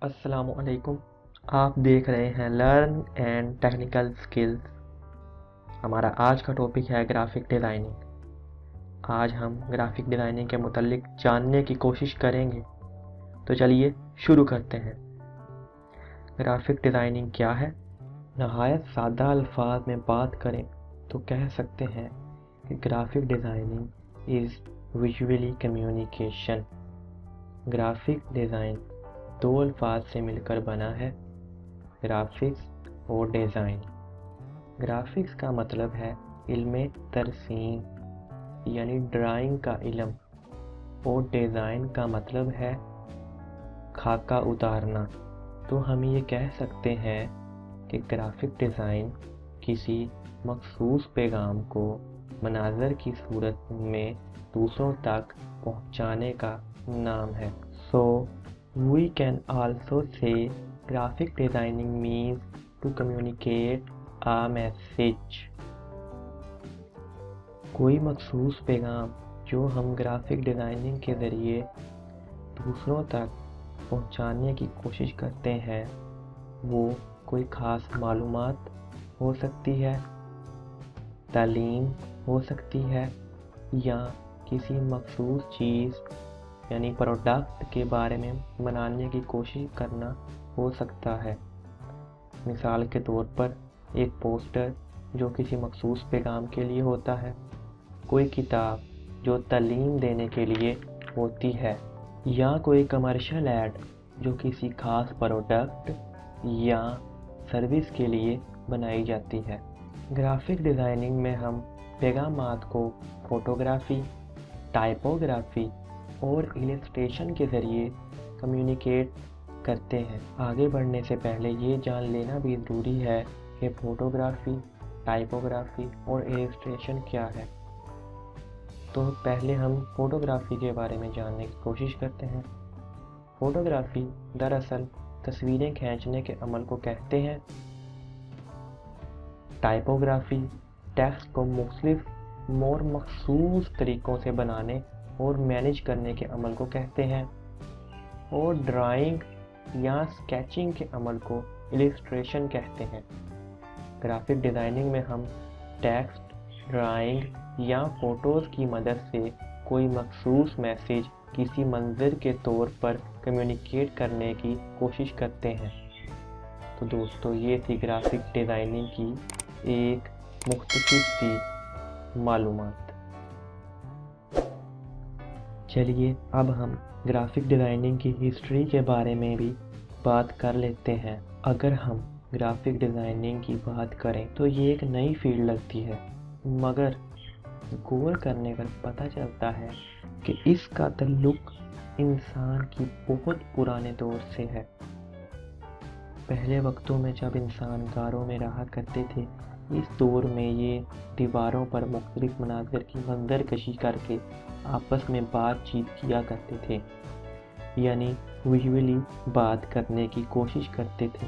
السلام علیکم. آپ دیکھ رہے ہیں لرن اینڈ ٹیکنیکل سکلز. ہمارا آج کا ٹاپک ہے گرافک ڈیزائننگ. آج ہم گرافک ڈیزائننگ کے متعلق جاننے کی کوشش کریں گے. تو چلیے شروع کرتے ہیں. گرافک ڈیزائننگ کیا ہے؟ نہایت سادہ الفاظ میں بات کریں تو کہہ سکتے ہیں کہ graphic designing is visually communication. Graphic design دو الفاظ سے مل کر بنا ہے، گرافکس اور ڈیزائن. گرافکس کا مطلب ہے علم ترسیم یعنی ڈرائنگ کا علم، اور ڈیزائن کا مطلب ہے خاکہ اتارنا. تو ہم یہ کہہ سکتے ہیں کہ گرافک ڈیزائن کسی مخصوص پیغام کو مناظر کی صورت میں دوسروں تک پہنچانے کا نام ہے. So we can also say graphic designing means to communicate a message. کوئی مخصوص پیغام جو ہم گرافک ڈیزائننگ کے ذریعے دوسروں تک پہنچانے کی کوشش کرتے ہیں وہ کوئی خاص معلومات ہو سکتی ہے، تعلیم ہو سکتی ہے، یا کسی مخصوص چیز یعنی پروڈکٹ کے بارے میں بنانے کی کوشش کرنا ہو سکتا ہے. مثال کے طور پر ایک پوسٹر جو کسی مخصوص پیغام کے لیے ہوتا ہے، کوئی کتاب جو تعلیم دینے کے لیے ہوتی ہے، یا کوئی کمرشل ایڈ جو کسی خاص پروڈکٹ یا سروس کے لیے بنائی جاتی ہے. گرافک ڈیزائننگ میں ہم پیغامات کو فوٹوگرافی، ٹائپوگرافی اور ایلسٹریشن کے ذریعے کمیونیکیٹ کرتے ہیں. آگے بڑھنے سے پہلے یہ جان لینا بھی ضروری ہے کہ فوٹوگرافی، ٹائپوگرافی اور ایلسٹریشن کیا ہے. تو پہلے ہم فوٹوگرافی کے بارے میں جاننے کی کوشش کرتے ہیں. فوٹوگرافی دراصل تصویریں کھینچنے کے عمل کو کہتے ہیں. ٹائپوگرافی ٹیکسٹ کو مختلف اور مخصوص طریقوں سے بنانے اور مینیج کرنے کے عمل کو کہتے ہیں. اور ڈرائنگ یا اسکیچنگ کے عمل کو ایلسٹریشن کہتے ہیں. گرافک ڈیزائننگ میں ہم ٹیکسٹ، ڈرائنگ یا فوٹوز کی مدد سے کوئی مخصوص میسیج کسی منظر کے طور پر کمیونیکیٹ کرنے کی کوشش کرتے ہیں. تو دوستو یہ تھی گرافک ڈیزائننگ کی ایک مختصر سی معلومات. چلیے اب ہم گرافک ڈیزائننگ کی ہسٹری کے بارے میں بھی بات کر لیتے ہیں. اگر ہم گرافک ڈیزائننگ کی بات کریں تو یہ ایک نئی فیلڈ لگتی ہے، مگر غور کرنے پر پتہ چلتا ہے کہ اس کا تعلق انسان کی بہت پرانے دور سے ہے. پہلے وقتوں میں جب انسان غاروں میں رہا کرتے تھے، اس دور میں یہ دیواروں پر مختلف مناظر کی منظر کشی کر کے آپس میں بات چیت کیا کرتے تھے، یعنی ویژولی بات کرنے کی کوشش کرتے تھے.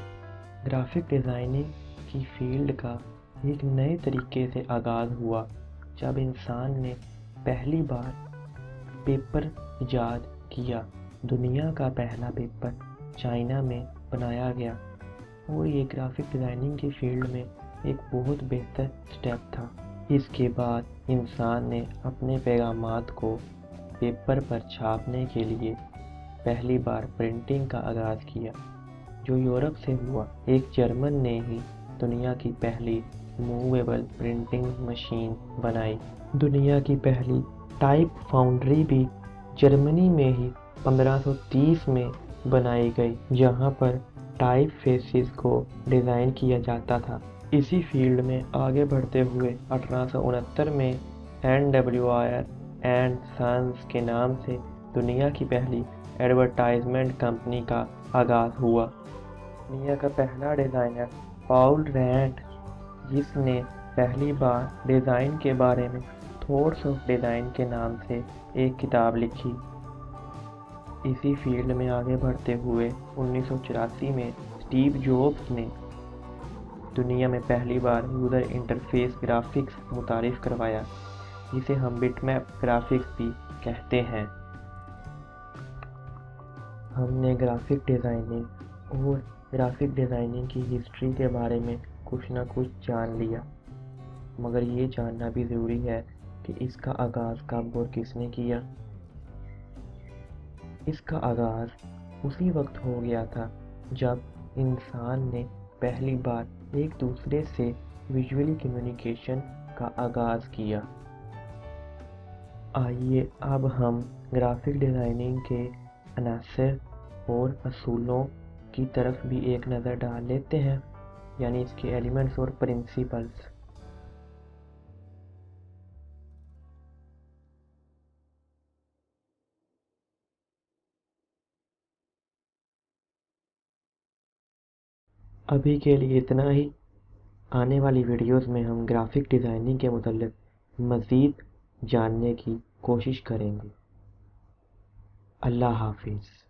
گرافک ڈیزائننگ کی فیلڈ کا ایک نئے طریقے سے آغاز ہوا جب انسان نے پہلی بار پیپر ایجاد کیا. دنیا کا پہلا پیپر چائنا میں بنایا گیا، اور یہ گرافک ڈیزائننگ کی فیلڈ میں ایک بہت بہتر سٹیپ تھا. اس کے بعد انسان نے اپنے پیغامات کو پیپر پر چھاپنے کے لیے پہلی بار پرنٹنگ کا آغاز کیا، جو یورپ سے ہوا. ایک جرمن نے ہی دنیا کی پہلی موویبل پرنٹنگ مشین بنائی. دنیا کی پہلی ٹائپ فاؤنڈری بھی جرمنی میں ہی 1530 میں بنائی گئی، جہاں پر ٹائپ فیسز کو ڈیزائن کیا جاتا تھا. اسی فیلڈ میں آگے بڑھتے ہوئے 1869 میں NWIR اینڈ سنز کے نام سے دنیا کی پہلی ایڈورٹائزمنٹ کمپنی کا آغاز ہوا. دنیا کا پہلا ڈیزائنر پاؤل رینڈ، جس نے پہلی بار ڈیزائن کے بارے میں تھاٹس آف ڈیزائن کے نام سے ایک کتاب لکھی. اسی فیلڈ میں آگے بڑھتے ہوئے 1984 میں اسٹیو جابز نے دنیا میں پہلی بار یوزر انٹرفیس گرافکس متعارف کروایا، جسے ہم بٹ میپ گرافکس بھی کہتے ہیں. ہم نے گرافک ڈیزائننگ اور گرافک ڈیزائننگ کی ہسٹری کے بارے میں کچھ نہ کچھ جان لیا، مگر یہ جاننا بھی ضروری ہے کہ اس کا آغاز کب اور کس نے کیا۔ اس کا آغاز اسی وقت ہو گیا تھا جب انسان نے پہلی بار ایک دوسرے سے ویژولی کمیونیکیشن کا آغاز کیا۔ آئیے اب ہم گرافک ڈیزائننگ کے عناصر اور اصولوں کی طرف بھی ایک نظر ڈال لیتے ہیں، یعنی اس کے ایلیمنٹس اور پرنسپلز۔ ابھی کے لیے اتنا ہی۔ آنے والی ویڈیوز میں ہم گرافک ڈیزائننگ کے متعلق مزید جاننے کی کوشش کریں گے۔ اللہ حافظ۔